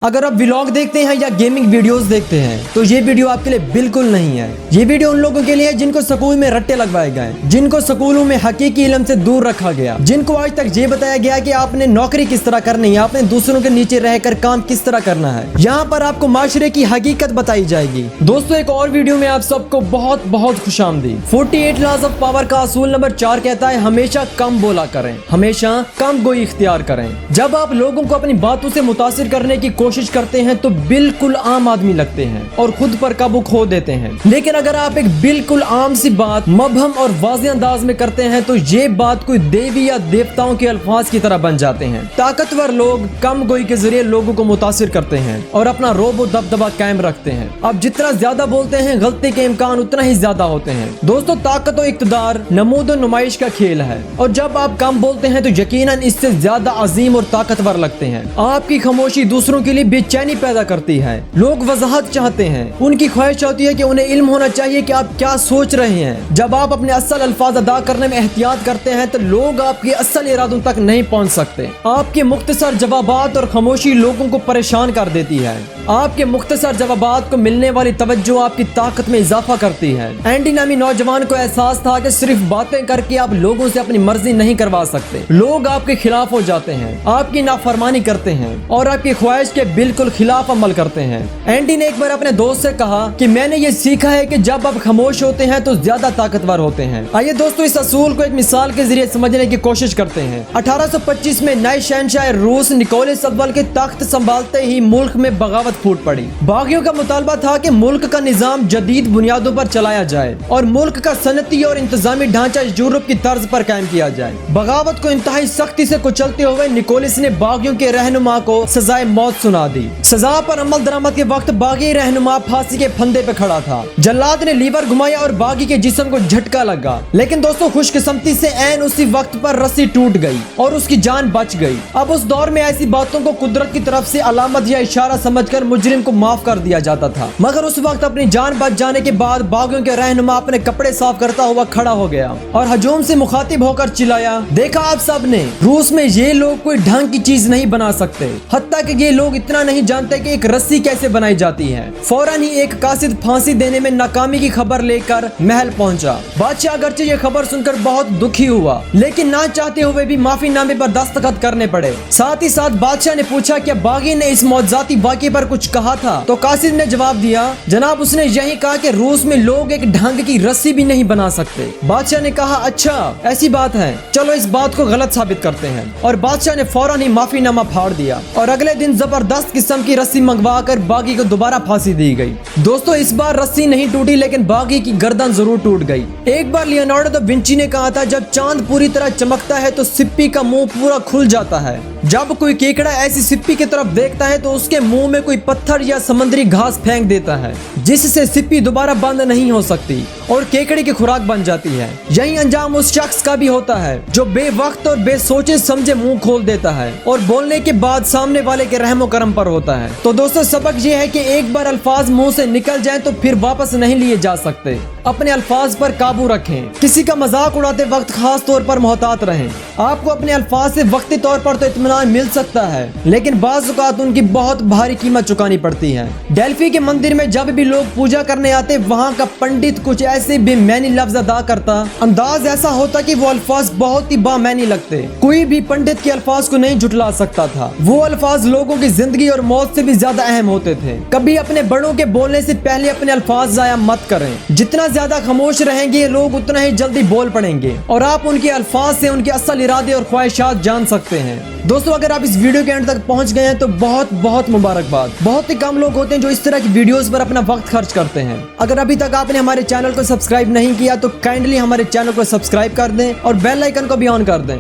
अगर आप व्लॉग देखते हैं या गेमिंग वीडियोस देखते हैं तो ये वीडियो आपके लिए बिल्कुल नहीं है। ये वीडियो उन लोगों के लिए है जिनको स्कूल में रट्टे लगवाए गए, जिनको स्कूलों में हकीकी इल्म से दूर रखा गया, जिनको आज तक ये बताया गया कि आपने नौकरी किस तरह करनी है, आपने दूसरों के नीचे रहकर काम किस तरह करना है। यहाँ पर आपको माशरे की हकीकत बताई जाएगी। दोस्तों, एक और वीडियो में आप सबको बहुत बहुत खुशामदीद। 48 लॉज ऑफ पावर का असूल नंबर 4 कहता है, हमेशा कम बोला करें, हमेशा कम गोई इख्तियार करें। जब आप लोगों को अपनी बातों से मुतासिर करने की कोशिश करते हैं तो बिल्कुल आम आदमी लगते हैं और खुद पर काबू खो देते हैं, लेकिन अगर आप एक बिल्कुल आम सी बात मबहम और वाज़ेह अंदाज में करते हैं तो ये बात कोई देवी या देवताओं के अल्फाज की तरह बन जाते हैं। ताकतवर लोग कम गोई के जरिए लोगों को मुतासिर करते हैं और अपना रोब और दबदबा कायम रखते हैं। अब जितना ज्यादा बोलते हैं गलती के इम्कान उतना ही ज्यादा होते हैं। दोस्तों, ताकत और इक़्तिदार नमूद और नुमाइश का खेल है और जब आप कम बोलते हैं तो यकीनन इससे ज्यादा अजीम और ताकतवर लगते हैं। आपकी खामोशी दूसरों के लिए बेचैनी पैदा करती है। लोग वजाहत चाहते हैं, उनकी ख्वाहिश होती है कि उन्हें इल्म होना चाहिए कि आप क्या सोच रहे हैं। जब आप अपने असल अल्फाज अदा करने में एहतियात करते हैं तो लोग आपके असल इरादों तक नहीं पहुंच सकते। आपके मुख्तसर जवाबात और खामोशी लोगों को परेशान कर देती है। आपके मुख्तसर जवाबात को मिलने वाली तवज्जो आपकी ताकत में इजाफा करती है। एंडी नामी नौजवान को एहसास था कि सिर्फ बातें करके आप लोगों से अपनी मर्जी नहीं करवा सकते। लोग आपके खिलाफ हो जाते हैं, आपकी नाफरमानी करते हैं और आपकी ख्वाहिश के बिल्कुल खिलाफ अमल करते हैं। एंडी ने एक बार अपने दोस्त से कहा कि मैंने ये सीखा है कि जब आप खामोश होते हैं तो ज्यादा ताकतवर होते हैं। आइए दोस्तों, इस असूल को एक मिसाल के जरिए समझने की कोशिश करते हैं। 1825 में नए शहंशाह रूस निकोलस अव्वल के तख्त संभालते ही मुल्क में बगावत फूट पड़ी। बागियों का मुतालबा था कि मुल्क का निजाम जदीद बुनियादों पर चलाया जाए और मुल्क का सनती और इंतजामी ढांचा यूरोप की तर्ज पर कायम किया जाए। बगावत को इंतहाई सख्ती से कुचलते हुए निकोलस ने बागियों के रहनुमा को सजाए मौत सुना दी। सजा पर अमल दरामद के वक्त बागी रहनुमा फांसी के फंदे पे खड़ा था। जल्लाद ने लीवर घुमाया और बागी के जिस्म को झटका लगा, लेकिन दोस्तों खुशकिस्मती से ऐन उसी वक्त पर रस्सी टूट गई और उसकी जान बच गई। अब उस दौर में ऐसी बातों को कुदरत की तरफ से अलामत या इशारा समझकर मुजरिम को माफ कर दिया जाता था। मगर उस वक्त अपनी जान बच जाने के बाद बागियों के रहनुमा अपने कपड़े साफ करता हुआ खड़ा हो गया और हजूम से मुखातिब होकर चिल्लाया, देखा आप सब ने, रूस में ये लोग कोई ढंग की चीज नहीं बना सकते। हत्ता कि ये लोग इतना नहीं जानते कि एक रस्सी कैसे बनाई जाती है। फौरन ही एक कासिद फांसी देने में नाकामी की खबर लेकर महल पहुंचा। बादशाह अगरचे ये खबर सुनकर बहुत दुखी हुआ, लेकिन ना चाहते हुए भी माफीनामे पर दस्तखत करने पड़े। साथ ही साथ बादशाह ने पूछा कि बागी ने इस मौजाती वाक़े पर कुछ कहा था, तो कासिद ने जवाब दिया, जनाब उसने यही कहा कि रूस में लोग एक ढंग की रस्सी भी नहीं बना सकते। बादशाह ने कहा, अच्छा ऐसी बात है, चलो इस बात को गलत साबित करते हैं। और बादशाह ने फौरन ही माफीनामा फाड़ दिया और अगले दिन जबरदस्त किस्म की रस्सी मंगवा कर बागी को दोबारा फांसी दी गई। दोस्तों, इस बार रस्सी नहीं टूटी लेकिन बागी की गर्दन जरूर टूट गई। एक बार लियोनार्डो दा विंची ने कहा था, जब चांद पूरी तरह चमकता है तो सिप्पी का मुंह पूरा खुल जाता है। जब कोई केकड़ा ऐसी सिप्पी की तरफ देखता है तो उसके मुंह में कोई पत्थर या समुद्री घास फेंक देता है, जिससे सिप्पी दोबारा बंद नहीं हो सकती और केकड़े की खुराक बन जाती है। यही अंजाम उस शख्स का भी होता है जो बेवक्त और बेसोचे समझे मुंह खोल देता है और बोलने के बाद सामने वाले के रहमो करम पर होता है। तो दोस्तों, सबक ये है कि एक बार अल्फाज मुंह से निकल जाएं तो फिर वापस नहीं लिए जा सकते। अपने अल्फाज पर काबू रखें। किसी का मजाक उड़ाते वक्त खास तौर पर मोहतात रहें। आपको अपने अल्फाज से वक्ती तौर पर तो इत्मीनान मिल सकता है, लेकिन बाज़ औक़ात उनकी बहुत भारी कीमत चुकानी पड़ती है। डेल्फी के मंदिर में जब भी लोग पूजा करने आते, वहाँ का पंडित कुछ ऐसे बेमैनी लफ्ज अदा करता, अंदाज ऐसा होता कि वो अल्फाज बहुत ही बामैनी लगते। कोई भी पंडित के अल्फाज को नहीं झुटला सकता था। वो अल्फाज लोगों की जिंदगी और मौत से भी ज्यादा अहम होते थे। कभी अपने बड़ों के बोलने से पहले अपने अल्फाज ज़ाया मत करें। जितना ज्यादा खामोश रहेंगे लोग उतना ही जल्दी बोल पड़ेंगे और आप उनके अल्फाज से उनके असल इरादे और ख्वाहिशात जान सकते हैं। दोस्तों, अगर आप इस वीडियो के एंड तक पहुंच गए हैं तो बहुत बहुत मुबारकबाद। बहुत ही कम लोग होते हैं जो इस तरह की वीडियोस पर अपना वक्त खर्च करते हैं। अगर अभी तक आपने हमारे चैनल को सब्सक्राइब नहीं किया तो काइंडली हमारे चैनल को सब्सक्राइब कर दें और बेल आइकन को भी ऑन कर दें।